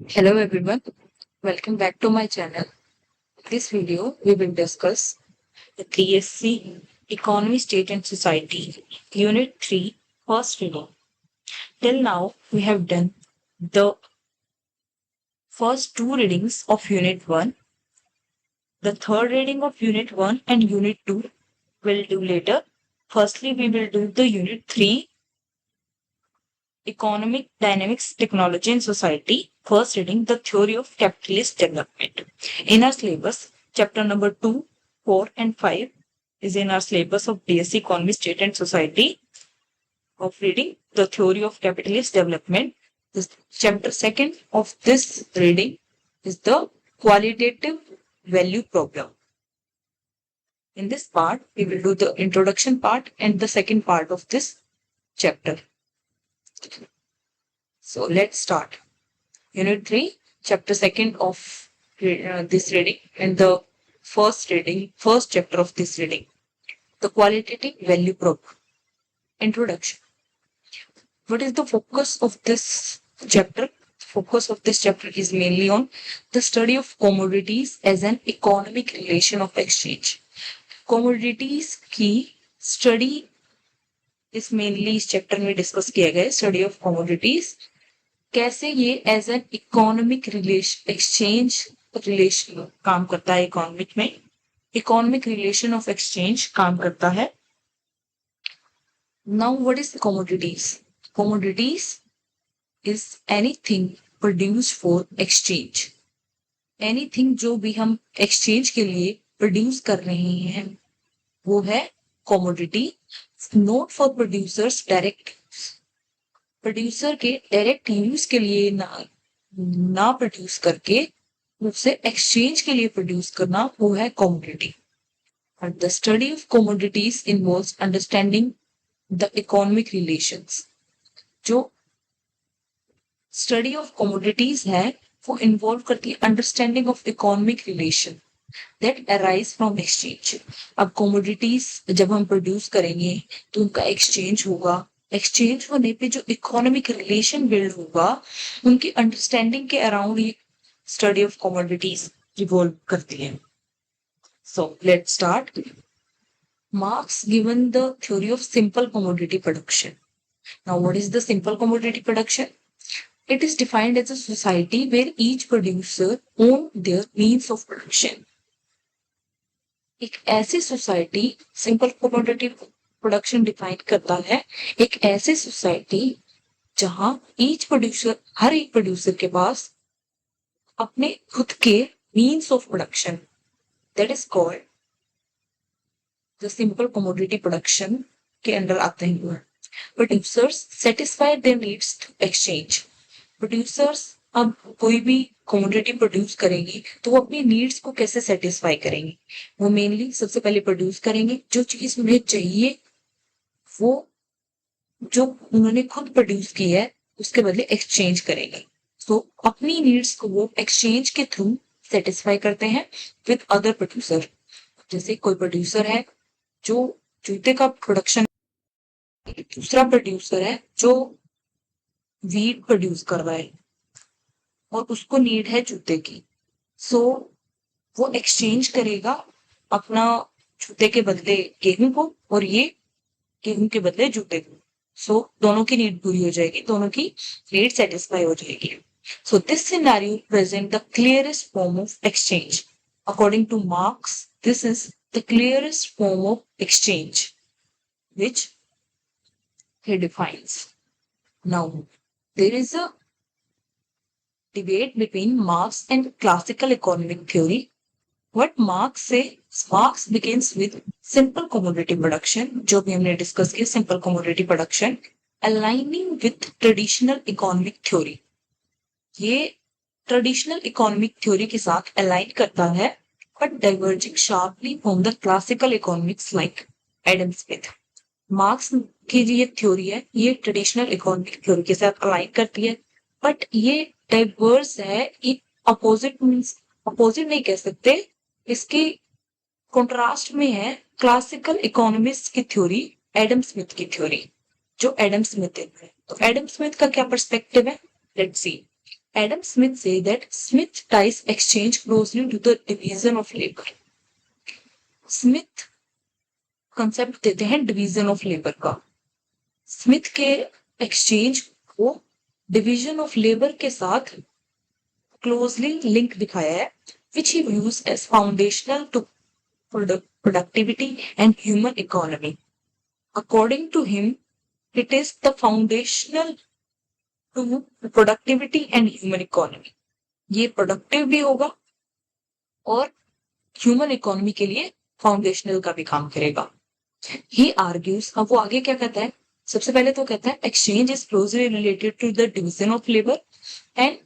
Hello everyone, welcome back to my channel. In this video, we will discuss the TSC Economy, State and Society, Unit 3, first reading. Till now, we have done the first two readings of Unit 1. The third reading of Unit 1 and Unit 2 will do later. Firstly, we will do the Unit 3, Economic Dynamics, Technology and Society, first reading, the theory of capitalist development. In our syllabus, chapter number 2, 4 and 5 is in our syllabus of DSC Economy, State and Society of reading the theory of capitalist development. The chapter second of this reading is the qualitative value problem. In this part, we will do the introduction part and the second part of this chapter. So let's start. Unit 3, chapter 2nd of this reading and the first chapter of this reading. The qualitative value problem. Introduction. What is the focus of this chapter? Focus of this chapter is mainly on the study of commodities as an economic relation of exchange. Commodities की study इस mainly इस chapter में discuss किया गया है, study of commodities, कैसे ये as an economic relation exchange relation काम करता है, इकोनॉमिक में इकोनॉमिक रिलेशन ऑफ एक्सचेंज काम करता है. Now what is commodities? Commodities is anything produce for exchange. Anything जो भी हम एक्सचेंज के लिए प्रोड्यूस कर रहे हैं वो है commodity. Note for producers direct, producer के डायरेक्ट यूज के लिए ना प्रोड्यूस करके उससे एक्सचेंज के लिए प्रोड्यूस करना वो है commodity. And the study of commodities involves understanding the economic relations. जो स्टडी ऑफ कमोडिटीज है वो इन्वॉल्व करती है understanding of economic relation that arise from exchange. अब कमोडिटीज जब हम प्रोड्यूस करेंगे तो उनका एक्सचेंज होगा. एक्सचेंज होने पे जो इकोनॉमिक रिलेशन बिल्ड होगा उनकी अंडरस्टैंडिंग के अराउंड ये स्टडी ऑफ कमोडिटीज रिवॉल्व करती है. So let's start. Marx given the theory of simple commodity production. Now what is the simple commodity production? It is defined as a society where each producer own their means of production. एक ऐसी society simple commodity production define करता है, एक ऐसी society जहां each producer, हर एक producer के पास अपने खुद के means of production, that is called the simple commodity production के अंडर आते हैं. Producers satisfy their needs through exchange. Producers अब कोई भी कमोडिटी प्रोड्यूस करेंगे तो वो अपनी नीड्स को कैसे सेटिस्फाई करेंगे? वो मेनली सबसे पहले प्रोड्यूस करेंगे जो चीज उन्हें चाहिए, वो जो उन्होंने खुद प्रोड्यूस की है उसके बदले एक्सचेंज करेंगे. तो अपनी नीड्स को वो एक्सचेंज के थ्रू सेटिस्फाई करते हैं विद अदर प्रोड्यूसर. जैसे कोई प्रोड्यूसर है जो जूते का प्रोडक्शन, दूसरा प्रोड्यूसर है जो वीट प्रोड्यूस कर रहा है और उसको नीड है जूते की. सो वो एक्सचेंज करेगा अपना जूते के बदले गेहूं को और ये गेहूं के बदले जूते को. सो दोनों की नीड पूरी हो जाएगी, दोनों की नीड सेटिस्फाई हो जाएगी. So this scenario present the clearest form of exchange. According two marks, this is the clearest form of exchange which he defines. Now, there is a debate between Marx and classical economic theory. What Marx says, Marx begins with simple commodity production, जो भी हमने discuss किया, simple commodity production, aligning with traditional economic theory. ये traditional economic theory के साथ align करता है, but diverging sharply from the classical economics like Adam Smith. Marks की जो ये थ्योरी है ये ट्रेडिशनल इकोनॉमिक थ्योरी के साथ अलाइन करती है, बट ये डाइवर्स है. ये अपोजिट मींस अपोजिट नहीं कह सकते, इसके कंट्रास्ट में है क्लासिकल इकोनॉमिक्स की थ्योरी, एडम स्मिथ की थ्योरी, जो एडम स्मिथ है. तो एडम स्मिथ का क्या पर्सपेक्टिव है, let's see. Adam Smith say that Smith ties exchange closely to the division of labor. Smith concept देते हैं डिवीजन ऑफ लेबर का। स्मिथ के एक्सचेंज को डिवीजन ऑफ लेबर के साथ क्लोजली लिंक दिखाया है, which he views as foundational to productivity and human economy. According to him, it is the foundational to productivity and human economy. ये productive भी होगा और ह्यूमन इकोनॉमी के लिए फाउंडेशनल का भी काम करेगा। ही आर्ग्यूज, अब वो आगे क्या कहता है, सबसे पहले तो कहता है exchange is closely related to the division of labour and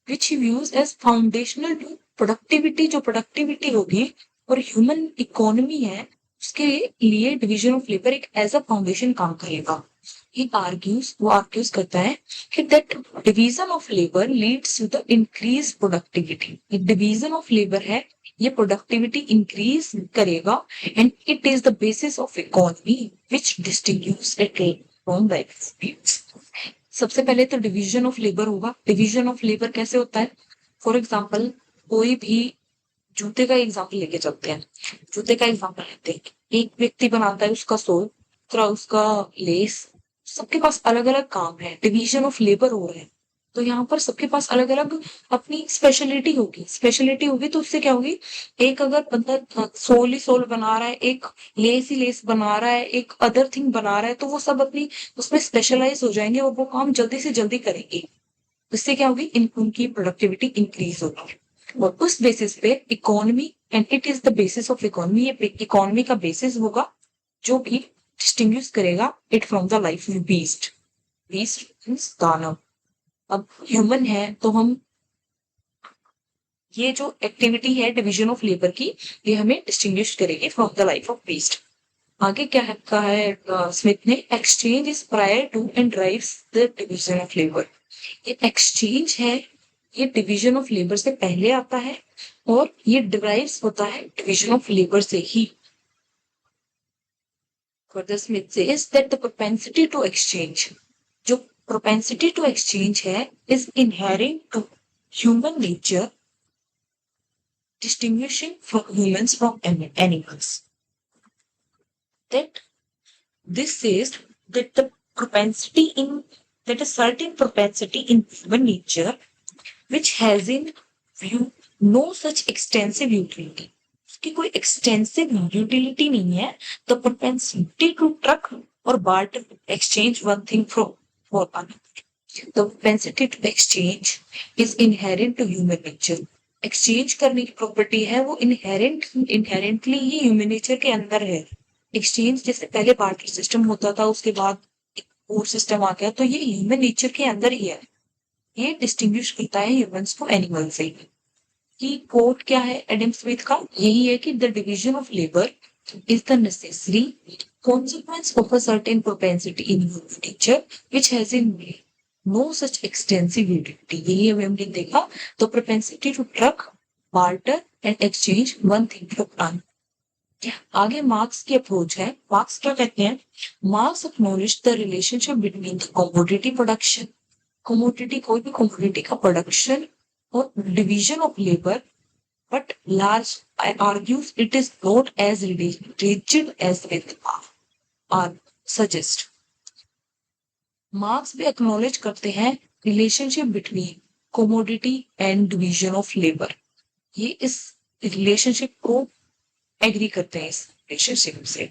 which he views as foundational to productivity. जो प्रोडक्टिविटी होगी और ह्यूमन इकोनॉमी है उसके लिए डिवीजन ऑफ लेबर एक एज अ फाउंडेशन काम करेगा। ही आर्ग्यूज, वो आर्ग्यूज करता है कि that division of labour leads to the increase productivity. एक डिवीजन ऑफ लेबर है, ये प्रोडक्टिविटी इंक्रीज करेगा and it is the basis of economy which distinguish it from the experience. सबसे पहले तो डिवीजन ऑफ लेबर होगा। डिवीजन ऑफ लेबर कैसे होता है? फॉर एग्जांपल कोई भी जूते का एग्जांपल लेके चलते हैं। जूते का एग्जांपल लेते हैं, एक व्यक्ति बनाता है उसका सोल, दूसरा उसका लेस, सबके पास अलग अलग काम है, डिवीजन ऑफ लेबर हो रहे हैं। तो यहाँ पर सबके पास अलग अलग अपनी स्पेशलिटी होगी। स्पेशलिटी होगी तो उससे क्या होगी, एक अगर बंदा सोल ही सोल बना रहा है, एक लेस ही लेस बना रहा है, एक अदर थिंग बना रहा है, तो वो सब अपनी उसमें स्पेशलाइज हो जाएंगे और वो काम जल्दी से जल्दी करेंगे। इससे क्या होगी, उनकी प्रोडक्टिविटी इंक्रीज होगी और उस बेसिस पे economy, and it is the basis of economy, ये इकोनॉमी का बेसिस होगा जो भी डिस्टिंग्विश करेगा it from the life of beast. Beast means दानव। अब ह्यूमन है तो हम, ये जो एक्टिविटी है डिवीजन ऑफ लेबर की, ये हमें डिस्टिंग्विश करेगी from the life of beast. आगे क्या है कहा है स्मिथ ने, exchange is prior to and drives the division of labour. ये एक्सचेंज है, ये डिवीजन ऑफ लेबर से पहले आता है और ये डिराइव्स होता है डिवीजन ऑफ लेबर से ही। Further Smith says that the propensity to exchange, जो propensity to exchange है, is inherent to human nature, distinguishing from humans from animals. That this says that the propensity in, that a certain propensity in human nature which has in view no such extensive utility, उसकी कोई extensive utility नहीं है, the propensity to truck or barter, exchange one thing for another. The propensity to exchange is inherent to human nature. Exchange करने की property है वो inherently ही human nature के अंदर है। एक्सचेंज जैसे पहले बार्टर सिस्टम होता था, उसके बाद एक और सिस्टम आ गया, तो ये ह्यूमन नेचर के अंदर ही है। ये डिस्टिंग्विश करता है ह्यूमंस को एनिमल से। कि कोट क्या है एडम स्मिथ का, यही है कि the division of labour is the necessary consequence of a certain propensity in human nature which has in no such extensive utility. यही अभी हमने देखा, तो propensity to truck, barter and exchange one thing for another। आगे marks की approach है। Marks क्या कहते हैं, marks acknowledge the relationship between the commodity production, commodity कोई भी कमोडिटी का प्रोडक्शन और division of labour, but large argues it is not as rigid as with are suggest। Marks भी एक्नॉलेज करते हैं relationship between commodity and division of labour. ये इस relationship को एग्री करते हैं, इस रिलेशनशिप से,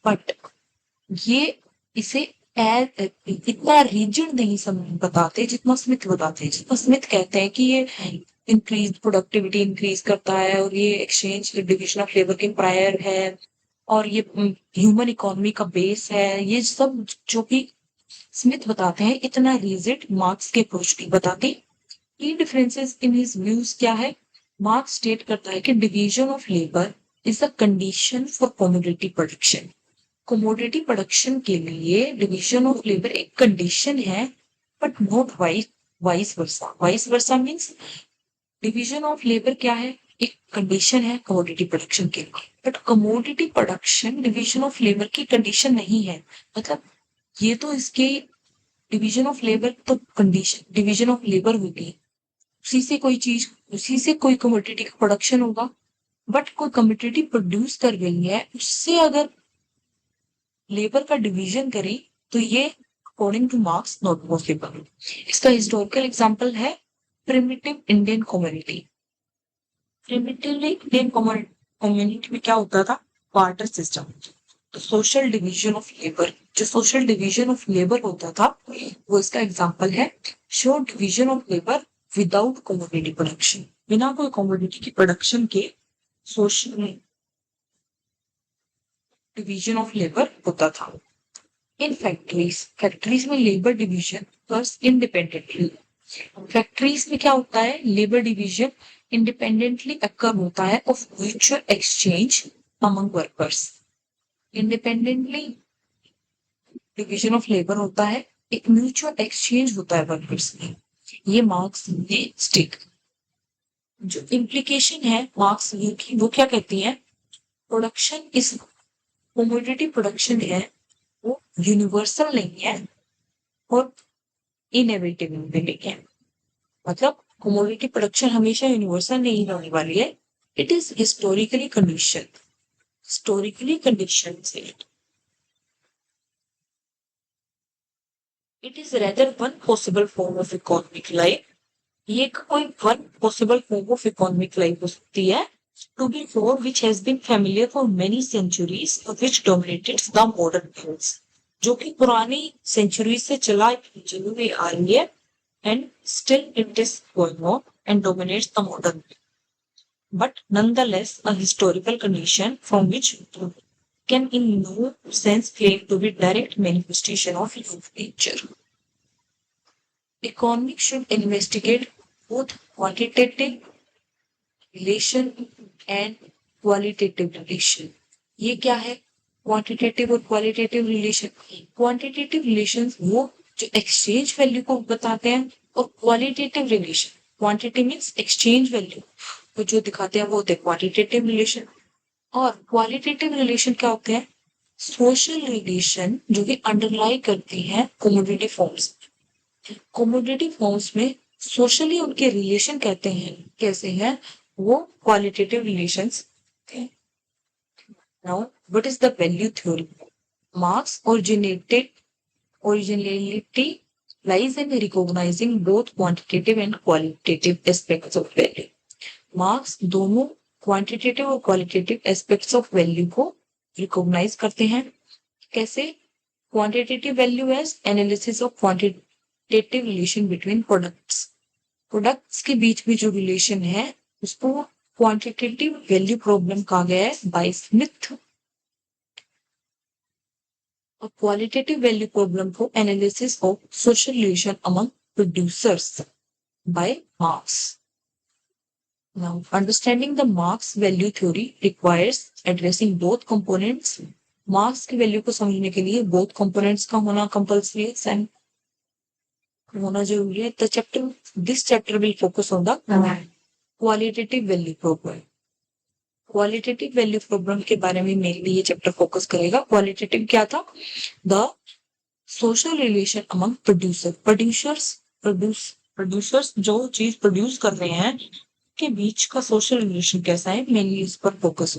बट ये इसे इतना रिजिड नहीं बताते जितना स्मिथ बताते हैं। जितना स्मिथ कहते हैं कि ये इंक्रीज प्रोडक्टिविटी इंक्रीज करता है और ये एक्सचेंज डिवीजन ऑफ लेबर के प्रायर है और ये ह्यूमन इकोनॉमी का बेस है, ये सब जो भी स्मिथ बताते हैं इतना रिजिड मार्क्स के अप्रोच नहीं बताते। की डिफरेंसेस इन हिज व्यूज क्या है, मार्क्स स्टेट करता है कि division of labour is the condition for commodity production. Commodity production के लिए डिवीजन ऑफ लेबर एक कंडीशन है, but not vice versa. Vice versa means division of labour क्या है, एक कंडीशन है कमोडिटी प्रोडक्शन के लिए, but commodity production division of labour की कंडीशन नहीं है। मतलब ये तो इसके डिवीजन ऑफ लेबर तो कंडीशन डिवीजन ऑफ लेबर होगी, उसी से कोई कमोडिटी का प्रोडक्शन होगा, बट कोई कमोडिटी प्रोड्यूस कर रही है, उससे अगर लेबर का डिवीजन करें तो ये according two marks not possible. इसका हिस्टोरिकल एग्जांपल है primitive Indian community. Primitive Indian community में क्या होता था? Barter system. तो सोशल डिवीजन ऑफ लेबर, जो सोशल डिवीजन ऑफ लेबर होता था, वो इसका एग्जांपल है। Show division of labour without commodity production, बिना कोई कमोडिटी की प्रोडक्शन के सोशल डिवीजन ऑफ लेबर होता था। इन फैक्ट्रीज में labour division works independently. Factories में क्या होता है? लेबर डिवीजन इंडिपेंडेंटली अकर होता है of mutual exchange among workers. Independently division of labour होता है, एक म्यूचुअल एक्सचेंज होता है वर्कर्स में। ये मार्क्स ने स्टिक। जो इम्प्लीकेशन है मार्क्स व्यू की, वो क्या कहती है? प्रोडक्शन इस कमोडिटी प्रोडक्शन है वो यूनिवर्सल नहीं है और इनएविटेबल भी नहीं है। मतलब कमोडिटी प्रोडक्शन हमेशा यूनिवर्सल नहीं होने वाली है। It is historically condition. It is rather one possible form of economic life. ये कोई one possible form of economic life हो सकती है to be for which has been familiar for many centuries, which dominated the modern times, जो कि पुरानी century से चली हुई आ रही है and still it is going on and dominates the modern, but nonetheless a historical condition from which can in no sense claim to be direct manifestation of human nature. Economics should investigate both quantitative relation and qualitative relation. ये क्या है? Quantitative और qualitative relation. Quantitative relation वो जो exchange value को बताते हैं, और qualitative relation, quantity means exchange value, तो जो दिखाते हैं वो होते हैं क्वांटिटेटिव रिलेशन। और क्वालिटेटिव रिलेशन क्या होते हैं? सोशल रिलेशन जो कि अंडरलाई करती है कमोडिटी फॉर्म्स। कमोडिटी फॉर्म्स में सोशली उनके रिलेशन कहते हैं कैसे हैं, वो क्वालिटेटिव रिलेशंस थे। Now what is the value theory? Marks originality lies in recognizing both quantitative and qualitative aspects of value. Marx दोनों क्वांटिटेटिव और क्वालिटेटिव एस्पेक्ट्स ऑफ वैल्यू को रिकॉग्नाइज करते हैं। कैसे? Quantitative value as analysis of quantitative relation between products के बीच में जो रिलेशन है उसको क्वांटिटेटिव वैल्यू प्रॉब्लम कहा गया है बाय स्मिथ, और क्वालिटेटिव वैल्यू प्रॉब्लम को analysis of social relation among producers by Marx. Now, understanding the Marx value theory requires addressing both components. Marks की वैल्यू को समझने के लिए both components का होना कंपल्सरी है, होना जरूरी है। This chapter will focus on the qualitative value problem. Qualitative value problem के बारे में मेनली ये चैप्टर फोकस करेगा। क्वालिटेटिव क्या था? The social relation among producers जो चीज प्रोड्यूस कर रहे हैं के बीच का सोशल रिलेशन कैसा है, मेनली इस पर फोकस